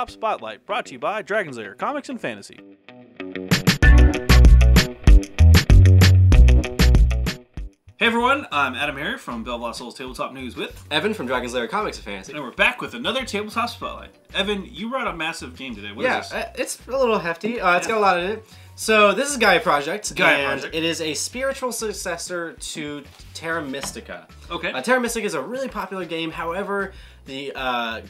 Tabletop Spotlight, brought to you by Dragon's Lair Comics and Fantasy. Hey everyone, I'm AdamHarry from Bell Blah Souls Tabletop News with Evan from Dragon's Lair Comics and Fantasy. And we're back with another Tabletop Spotlight. Evan, you brought a massive game today. What is this? It's a little hefty. It's got a lot in it. So this is Gaia Project. Gaia Project. It is a spiritual successor to Terra Mystica. Okay. Terra Mystica is a really popular game. However, the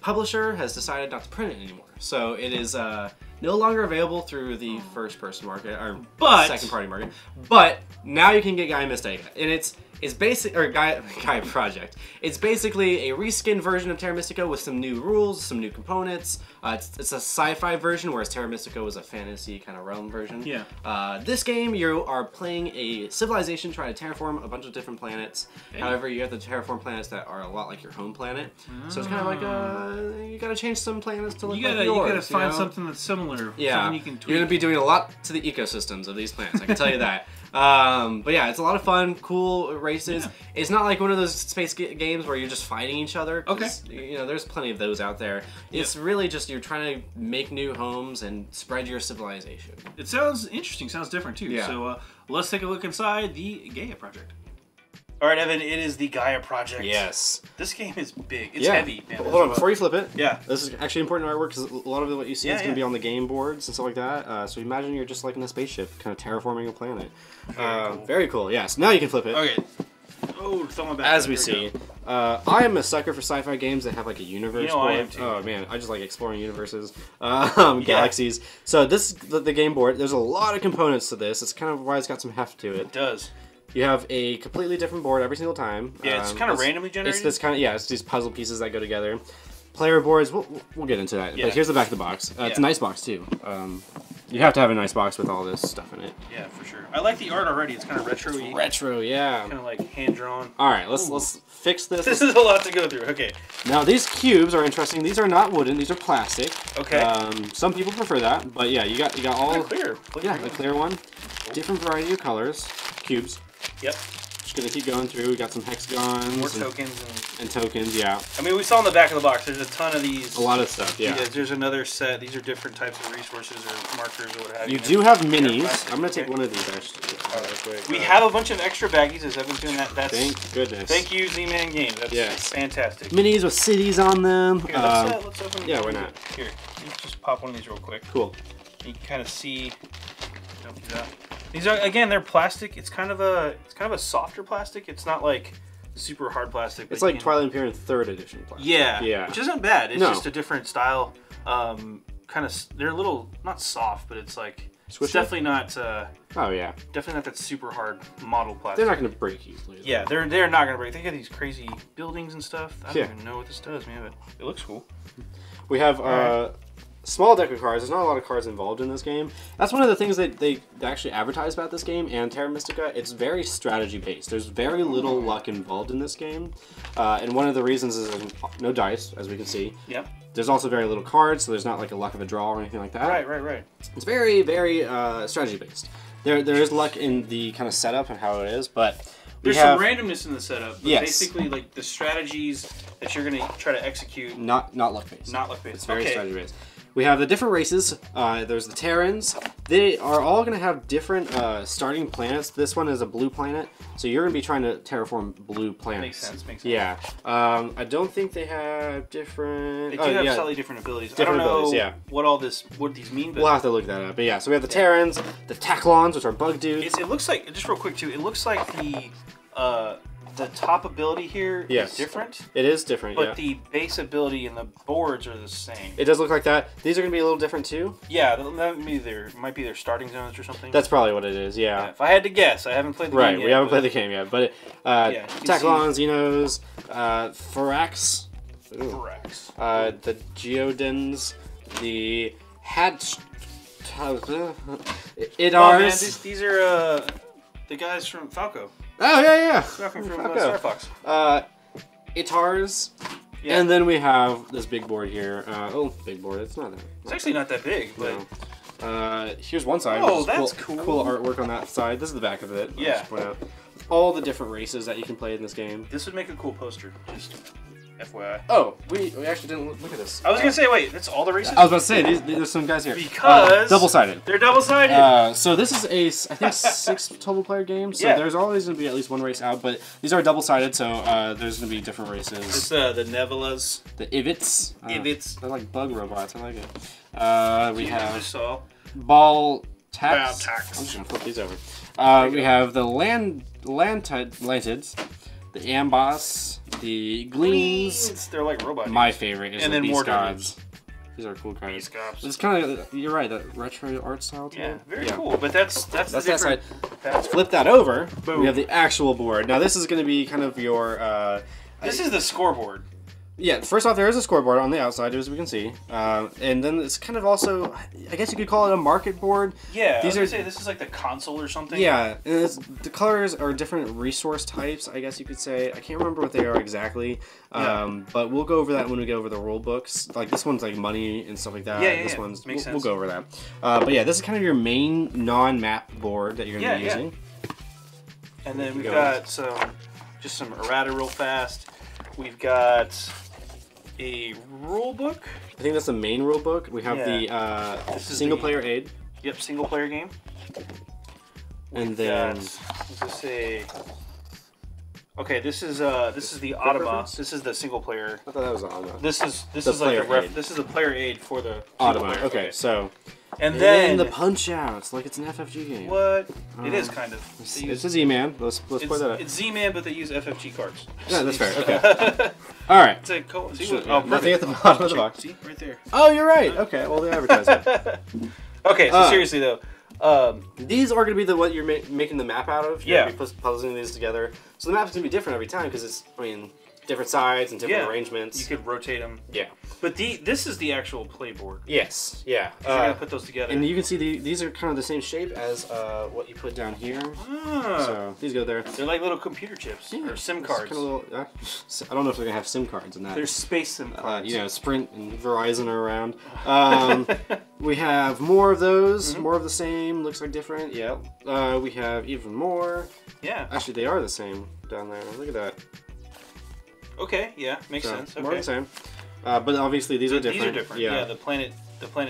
publisher has decided not to print it anymore. So it is no longer available through the first-person market or second-party market. But now you can get Gaia Mystica, and it's basic Gaia Project. It's basically a reskinned version of Terra Mystica with some new rules, some new components. It's a sci-fi version, whereas Terra Mystica was a fantasy kind of realm version. Yeah. This game, you are playing a civilization trying to terraform a bunch of different planets. Hey. However, you have to terraform planets that are a lot like your home planet. So it's kind of like you gotta change some planets to look like yours. You gotta find something that's similar. Yeah. Something you can tweak. You're gonna be doing a lot to the ecosystems of these planets. I can tell you that. But yeah, it's a lot of fun, cool races. Yeah. It's not like one of those space games where you're just fighting each other. Okay. You know, there's plenty of those out there. It's really just you're trying to make new homes and spread your civilization. It sounds interesting. Sounds different too. Yeah. So let's take a look inside the Gaia Project. All right, Evan. It is the Gaia Project. Yes. This game is big. It's heavy. Man. Hold on, before you flip it. Yeah. This is actually important artwork because a lot of what you see is going to be on the game boards and stuff like that. So imagine you're just like in a spaceship, kind of terraforming a planet. Very cool. Yes. Now you can flip it. Okay. Oh, it's on my back. As we see, I am a sucker for sci-fi games that have like a universe. You know I am too. Oh man, I just like exploring universes, galaxies. So this the game board. There's a lot of components to this. It's kind of why it's got some heft to it. It does. You have a completely different board every single time. Yeah, it's kind of randomly generated. It's this kind of it's these puzzle pieces that go together. Player boards. We'll get into that. Yeah. But here's the back of the box. It's a nice box too. You have to have a nice box with all this stuff in it. Yeah, for sure. I like the art already. It's kind of retro-y. Retro, yeah. Kind of like hand-drawn. All right, let's fix this. This is a lot to go through. Okay. Now these cubes are interesting. These are not wooden. These are plastic. Okay. Some people prefer that, but yeah, you got all clear. Yeah, the clear one. Different variety of colors. Cubes. Yep. Just gonna keep going through. We got some hexagons. More tokens. And tokens, yeah. I mean, we saw in the back of the box, there's a ton of these. A lot of stuff, yeah. There's another set. These are different types of resources or markers or what have you. You do have minis. I'm gonna take one of these, actually. We have a bunch of extra baggies as Evan's doing that. That's, thank goodness. Thank you, Z-Man Games. That's fantastic. Minis with cities on them. Here, let's open yeah, why not? Here, you just pop one of these real quick. Cool. You can kind of see. Don't do that. These are, again, they're plastic. It's kind of a softer plastic. It's not like super hard plastic. It's like Twilight Imperium 3rd edition plastic. Yeah. Yeah. Which isn't bad. It's just a different style. Kind of, they're a little, not soft, but it's like, squishy? It's definitely not. Oh yeah. Definitely not that super hard model plastic. They're not going to break easily. Yeah, they're not going to break. They got these crazy buildings and stuff. I don't even know what this does, man, but it looks cool. We have small deck of cards. There's not a lot of cards involved in this game. That's one of the things that they actually advertise about this game and Terra Mystica. It's very strategy based. There's very little luck involved in this game. And one of the reasons is there's no dice, as we can see. Yep. There's also very little cards, so there's not like a luck of a draw or anything like that. Right. It's very, very strategy based. There is luck in the kind of setup and how it is, but there's some randomness in the setup. But yes. Basically, like the strategies that you're going to try to execute. Not luck based. Not luck based. It's very strategy based. We have the different races. There's the Terrans. They are all going to have different starting planets. This one is a blue planet, so you're going to be trying to terraform blue planets. Makes sense. Yeah. I don't think they have different... They do have slightly different abilities. Different abilities, yeah. What these mean. But we'll have to look that up. But yeah, so we have the Terrans, the Taclons, which are bug dudes. It looks like, just real quick too, it looks like the top ability here is different. It is different, but the base ability and the boards are the same. It does look like that. These are going to be a little different too. Yeah, that might be their starting zones or something. That's probably what it is, yeah. If I had to guess, I haven't played the game yet. Right, we haven't played the game yet, but Taclons, Xenos, Thorax, the Geodins, the Hatch... Idars. Oh man, these are the guys from Falco. Oh, yeah. From Star Fox. Itars. Yeah. And then we have this big board here. Big board. It's not that. It's actually not that big, but... No. Here's one side. Oh, that's cool. Cool artwork on that side. This is the back of it. Yeah. Point out all the different races that you can play in this game. This would make a cool poster. Just FYI. Oh, we actually didn't look at this. I was gonna say, wait, that's all the races? I was about to say, there's some guys here. Because... double-sided. They're double-sided. So this is a, I think, 6 total player game. So there's always going to be at least one race out. But these are double-sided, so there's going to be different races. It's the Nebulas. The Ivits. Ivits. They're like bug robots. I like it. We have Ball Tax. I'm just going to flip these over. We have the Lantids, the Amboss, the Gleams. They're like robots. My favorite is the Beast Gods. These are cool cards. Beast Gods. It's kind of, you're right, that retro art style to it. Very cool. But that's the that side. Flip that over. Boom. We have the actual board. Now this is going to be kind of your... this is the scoreboard. Yeah, first off, there is a scoreboard on the outside, as we can see. And then it's kind of also, I guess you could call it a market board. Yeah, this is like the console or something. Yeah, and the colors are different resource types, I guess you could say. I can't remember what they are exactly. But we'll go over that when we go over the rule books. Like, this one's like money and stuff like that. This one's, we'll go over that. But yeah, this is kind of your main non-map board that you're going to be using. And then we've got just some errata real fast. We've got... a rule book. I think that's the main rule book. We have the single player aid. Yep, single player game. And then is this a? Okay, this is the Automa. This is the single player. I thought that was the Automa. This is like the this is the player aid for the Automa. Okay, so. And then the punch outs, like it's an FFG game. What? It is kind of. It's a Z-Man. Let's point that out. It's Z-Man, but they use FFG cards. Yeah, that's fair. Okay. All right. It's a nothing at the bottom of the box. See, right there. Oh, you're right. Okay. Well, the advertisement. Okay, so seriously though, these are going to be what you're making the map out of. You're going to be puzzling these together. So the map's going to be different every time because it's, different sides and different arrangements. You could rotate them. Yeah. But this is the actual playboard. Yes. Yeah. You're going to put those together. And you can see these are kind of the same shape as what you put down here. So these go there. They're like little computer chips or SIM cards. Kind of little, I don't know if they're going to have SIM cards in that. They're space SIM cards. Sprint and Verizon are around. We have more of those. More of the same. Looks like different. Yeah. We have even more. Yeah. Actually, they are the same down there. Look at that. Okay, yeah, makes sense. Okay. More the same. But obviously these are different. These are different. Yeah, the planet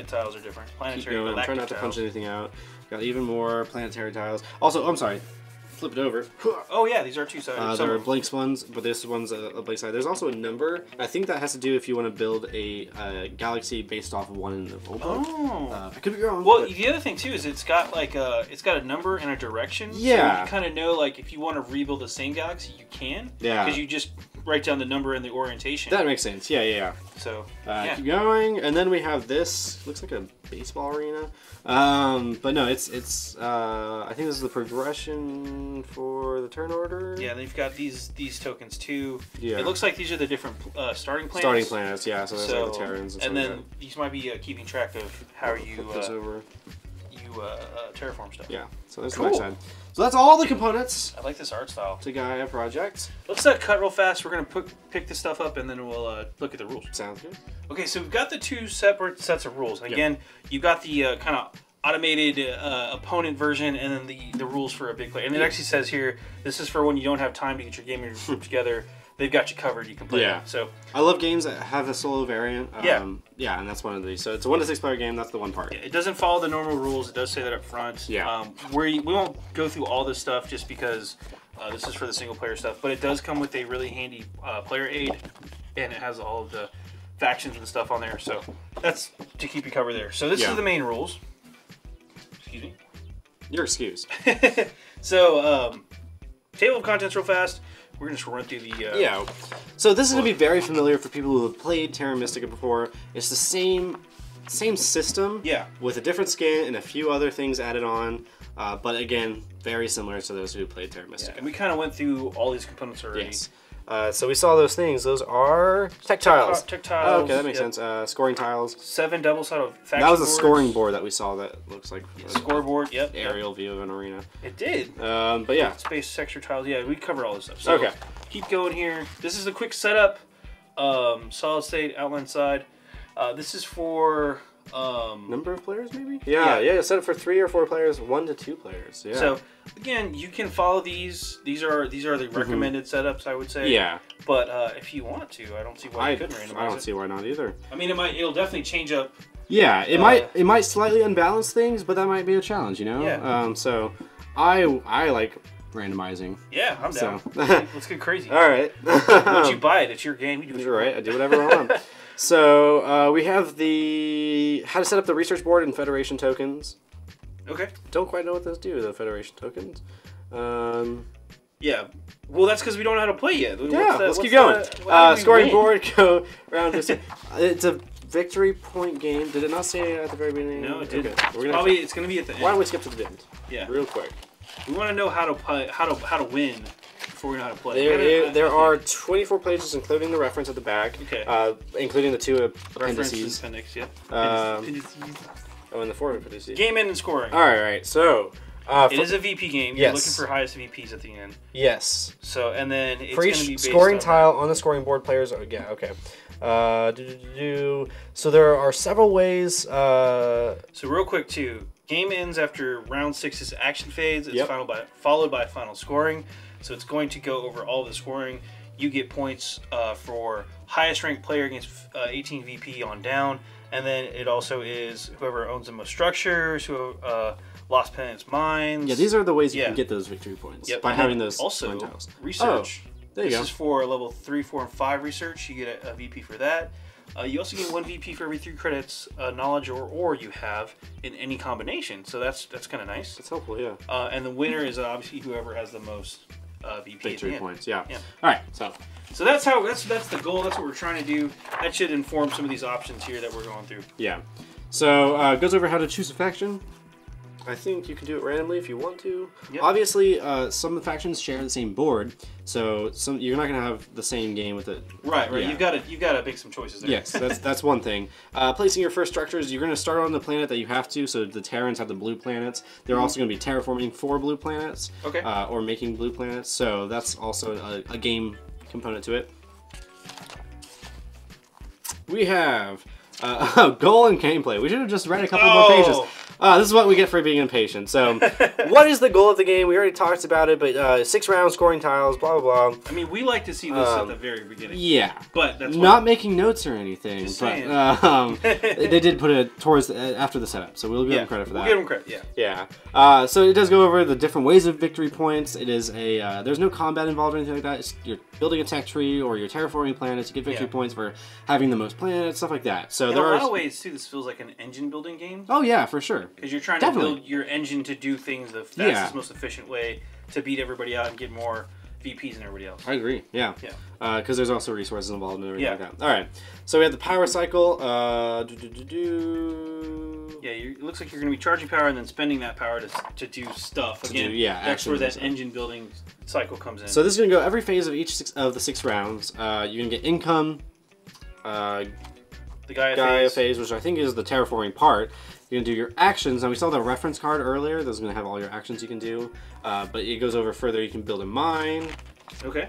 tiles are different. Planetary. Keep going. I'm trying not to punch anything out. Got even more planetary tiles. Also, I'm sorry. Flip it over. Oh yeah, these are two-sided. There are blanks ones, but this one's a blank side. There's also a number. I think that has to do if you want to build a galaxy based off of one in the rule book. I could be wrong. Well, the other thing too is it's got like it's got a number and a direction. Yeah. So you kind of know like if you want to rebuild the same galaxy, you can. Yeah. Because you just write down the number and the orientation. That makes sense. Yeah. So keep going, and then we have this. Looks like a baseball arena. But no, it's I think this is the progression for the turn order. Yeah, they've got these tokens too. Yeah. It looks like these are the different starting planets. Starting planets, yeah. So there's like the Terrans and then these might be keeping track of how you terraform stuff. Yeah. So there's the next side. So that's all the components. I like this art style. To Gaia Project. Let's cut real fast. We're gonna pick this stuff up and then we'll look at the rules. Sounds good. Okay, so we've got the two separate sets of rules. And again, you've got the kind of automated opponent version and then the rules for a big player. And it actually says here, this is for when you don't have time to get your gaming group together. They've got you covered. You can play it. So I love games that have a solo variant. Yeah, and that's one of these. So it's a 1 to 6 player game. That's the one part. Yeah, it doesn't follow the normal rules. It does say that up front. Yeah. We won't go through all this stuff just because this is for the single player stuff. But it does come with a really handy player aid, and it has all of the factions and stuff on there. So that's to keep you covered there. So this is the main rules. Excuse me. You're excused. So table of contents real fast. We're going to just run through the... So this is going to be very familiar for people who have played Terra Mystica before. It's the same system with a different skin and a few other things added on. But again, very similar to those who played Terra Mystica. And we kind of went through all these components already. Yes. So we saw those things. Those are tech tiles. Tech tiles. Okay, that makes sense. Scoring tiles. 7 double-sided faction That was a boards. scoring board that we saw that looks like a scoreboard. aerial view of an arena. It did. But yeah. Space texture tiles. Yeah, we covered all this stuff. So keep going here. This is a quick setup. Solid state, outline side. This is for Number of players, maybe? Yeah. Set it for 3 or 4 players, 1 to 2 players. Yeah. So again, you can follow these. These are the recommended setups, I would say. Yeah. But if you want to, I don't see why you couldn't randomize it. I don't see why not either. I mean, it'll definitely change up. Yeah, it might slightly unbalance things, but that might be a challenge, you know. Yeah. So I like randomizing. Yeah, I'm down. Let's get crazy. All right. Once you buy it, it's your game. You do You're right. I do whatever I want. So we have how to set up the research board and Federation tokens. Okay. Don't quite know what those do, the Federation tokens. Yeah. Well, that's because we don't know how to play yet. Let's keep going. Scoring board, go around. It's a victory point game. Did it not say it at the very beginning? No, it didn't. Okay. It's going to be at the end. Why don't we skip to the end? Yeah. Real quick. We want to know how to play, how to win before we know how to play. There are 24 pages, including the reference at the back. Okay. Including the 2 reference appendices. Appendix, yeah. And the 4 appendices. Game end and scoring. All right. So. It is a VP game. You're looking for highest VPs at the end. Yes. So and then it's for each scoring tile on the scoring board, players. Okay. So there are several ways. So real quick too. Game ends after round 6's action phase. It's followed by final scoring. So it's going to go over all of the scoring. You get points for highest ranked player against 18 VP on down, and then it also is whoever owns the most structures, who lost Penance Mines. Yeah, these are the ways you can get those victory points by having those also tiles. Research. There you go. This is for level 3, 4, and 5 research. You get a VP for that. You also get 1 VP for every 3 credits, knowledge or you have in any combination. So that's kind of nice. That's helpful, yeah. And the winner is obviously whoever has the most VP victory points. Yeah. Yeah. All right. So that's the goal. That's what we're trying to do. That should inform some of these options here that we're going through. Yeah. So it goes over how to choose a faction. I think you can do it randomly if you want to. Yep. Obviously, some of the factions share the same board, so you're not going to have the same game with it. Right. Yeah. You've got to make some choices there. Yes, that's one thing. Placing your first structures, you're going to start on the planet that you have to. So the Terrans have the blue planets. They're also going to be terraforming 4 blue planets. Okay. Or making blue planets. So that's also a game component to it. We have goal and gameplay. We should have just read a couple more pages. This is what we get for being impatient. So, what is the goal of the game? We already talked about it, but 6 round scoring tiles, blah, blah, blah. I mean, we like to see this at the very beginning. Yeah. But that's not making notes or anything. Just but they did put it towards after the setup, so we'll give them credit for that. We'll give them credit, yeah. Yeah. So it does go over the different ways of victory points. It is there's no combat involved or anything like that. You're building a tech tree or you're terraforming planets. You get victory points for having the most planets, stuff like that. So in a lot of ways, too, this feels like an engine building game. Oh, yeah, for sure. Because you're trying to build your engine to do things the fastest, most efficient way to beat everybody out and get more VPs than everybody else. I agree, yeah. Because there's also resources involved and everything like that. All right, so we have the power cycle. Yeah, it looks like you're going to be charging power and then spending that power to do stuff. Again, that's where that engine building cycle comes in. So this is going to go every phase of each of the 6 rounds. You're going to get income, the Gaia phase, which I think is the terraforming part. You're going to do your actions. Now, we saw the reference card earlier. That's going to have all your actions you can do. But it goes over further. You can build a mine. Okay.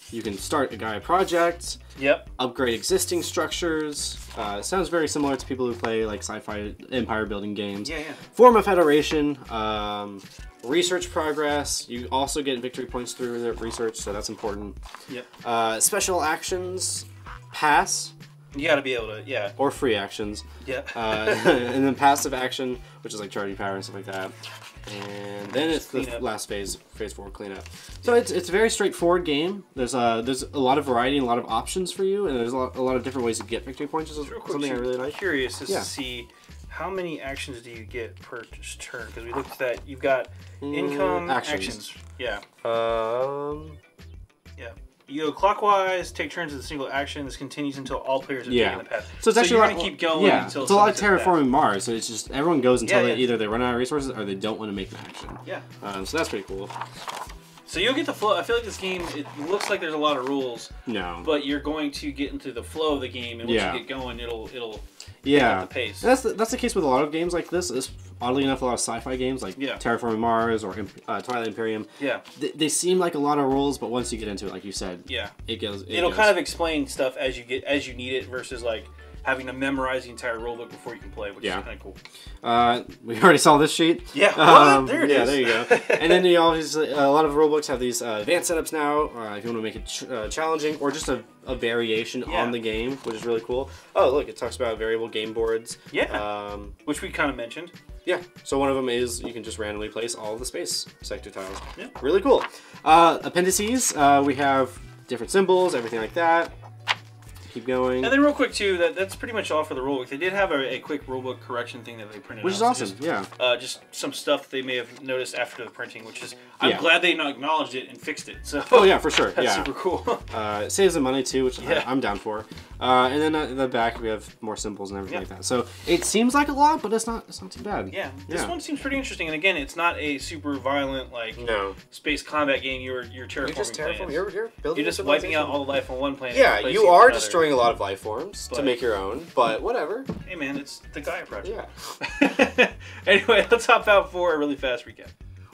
You can start a Gaia Project. Yep. Upgrade existing structures. Sounds very similar to people who play like sci-fi empire building games. Yeah. Form a federation. Research progress. You also get victory points through the research, so that's important. Yep. Special actions. Pass. You got to be able to, Or free actions. Yeah. And then passive action, which is like charging power and stuff like that. And then it's the last phase 4 cleanup. So it's a very straightforward game. There's a lot of variety and a lot of options for you, and there's a lot of different ways to get victory points. Which is something I really like. Curious to see how many actions do you get per turn? Because we looked at that. You've got income actions. Yeah. Yeah. You go clockwise, take turns with a single action. This continues until all players have taken the path. So it's actually you're going to keep going until it's a lot like terraforming Mars. So it's just everyone goes until either they run out of resources or they don't want to make an action. Yeah. So that's pretty cool. So you'll get the flow. I feel like this game, it looks like there's a lot of rules. No. But you're going to get into the flow of the game, and once you get going, it'll the pace. And that's the case with a lot of games like this. Oddly enough, a lot of sci-fi games like Terraforming Mars or Twilight Imperium. Yeah. They seem like a lot of rules, but once you get into it, like you said, it'll goes. kind of explain stuff as you need it versus like having to memorize the entire rulebook before you can play, which is kind of cool. We already saw this sheet. Yeah, there it is. Yeah, there you go. And then you obviously, a lot of rulebooks have these advanced setups now, if you want to make it challenging, or just a variation on the game, which is really cool. Oh, look, it talks about variable game boards. Yeah, which we kind of mentioned. Yeah, so one of them is you can just randomly place all the space sector tiles. Yeah. Really cool. Appendices, we have different symbols, everything like that. Keep going. And then real quick too, that's pretty much all for the rulebook. They did have a quick rulebook correction thing that they printed which out. is awesome, just, just some stuff they may have noticed after the printing, which is, I'm glad they acknowledged it and fixed it. So oh yeah, for sure. That's super cool. It saves them money too, which I'm down for. And then at the back we have more symbols and everything like that. So it seems like a lot, but it's not too bad. Yeah, this one seems pretty interesting. And again, it's not a super violent space combat game. You're terraforming. You're building. You're just wiping out all the life on one planet. Yeah, you are destroying a lot of life forms to make your own, but whatever. Hey man, it's the Gaia Project. Yeah. Anyway, let's hop out for a really fast recap.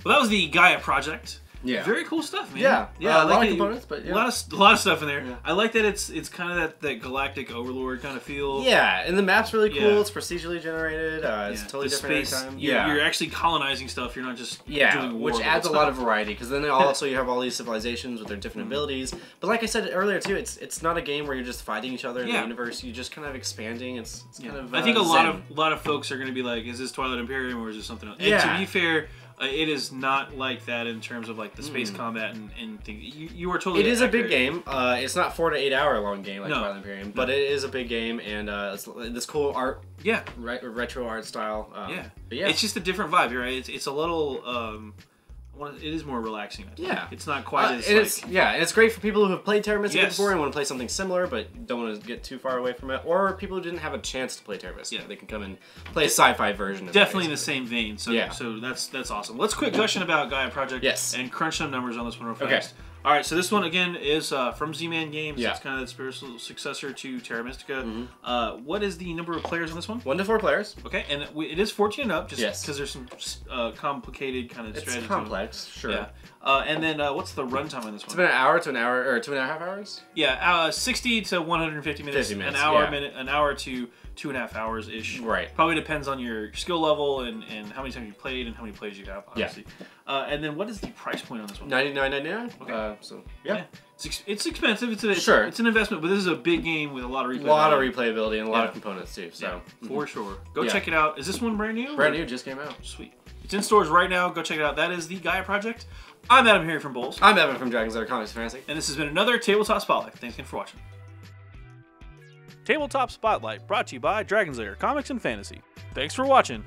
Well, that was the Gaia Project. Yeah. Very cool stuff, man. Yeah. A lot of components, but a lot of stuff in there. Yeah. I like that it's kind of that galactic overlord kind of feel. Yeah, and the map's really cool. It's procedurally generated. It's totally different every time. You're actually colonizing stuff. You're not just doing war, which adds a lot of variety because then also you have all these civilizations with their different abilities. But like I said earlier too, it's not a game where you're just fighting each other in the universe. You're just kind of expanding. It's kind of. I think a lot of folks are going to be like, is this Twilight Imperium or is this something else? And to be fair. It is not like that in terms of like the space combat and things. You are totally. It is accurate. A big game. It's not 4 to 8 hour long game like Twilight Imperium, but it is a big game and it's this cool art. Yeah. Retro art style. But yeah. It's just a different vibe, right? It's a little. It is more relaxing. I think. Yeah. It's not quite as. And it's great for people who have played Terra Mystica before and want to play something similar, but don't want to get too far away from it, or people who didn't have a chance to play Terra Mystica. They can come and play a sci-fi version. Definitely in the same vein. So that's awesome. Let's quit gushing about Gaia Project. And crunch some numbers on this one real fast. Okay. All right, so this one again is from Z-Man Games. It's kind of the spiritual successor to Terra Mystica. What is the number of players on this one? 1 to 4 players. Okay, and it is 14 and up, just because there's some complicated kind of strategy. It's complex, sure. Yeah. And then what's the runtime on this one? It's been an hour to an hour, or 2.5 hours. Yeah, 60 to 150 minutes. 50 minutes. An hour to 2.5 hours ish. Right. Probably depends on your skill level and how many times you played and how many players you have, obviously. And then what is the price point on this one? $99.99. Okay. So it's expensive. It's an investment, but this is a big game with a lot of replayability and a lot of components too. So for sure, go check it out. Is this one brand new? Brand new, just came out. Sweet. It's in stores right now. Go check it out. That is the Gaia Project. I'm AdamHarry from Bowls. I'm Evan from Dragon's Lair Comics and Fantasy. And this has been another Tabletop Spotlight. Thanks again for watching. Tabletop Spotlight brought to you by Dragon's Lair Comics and Fantasy. Thanks for watching.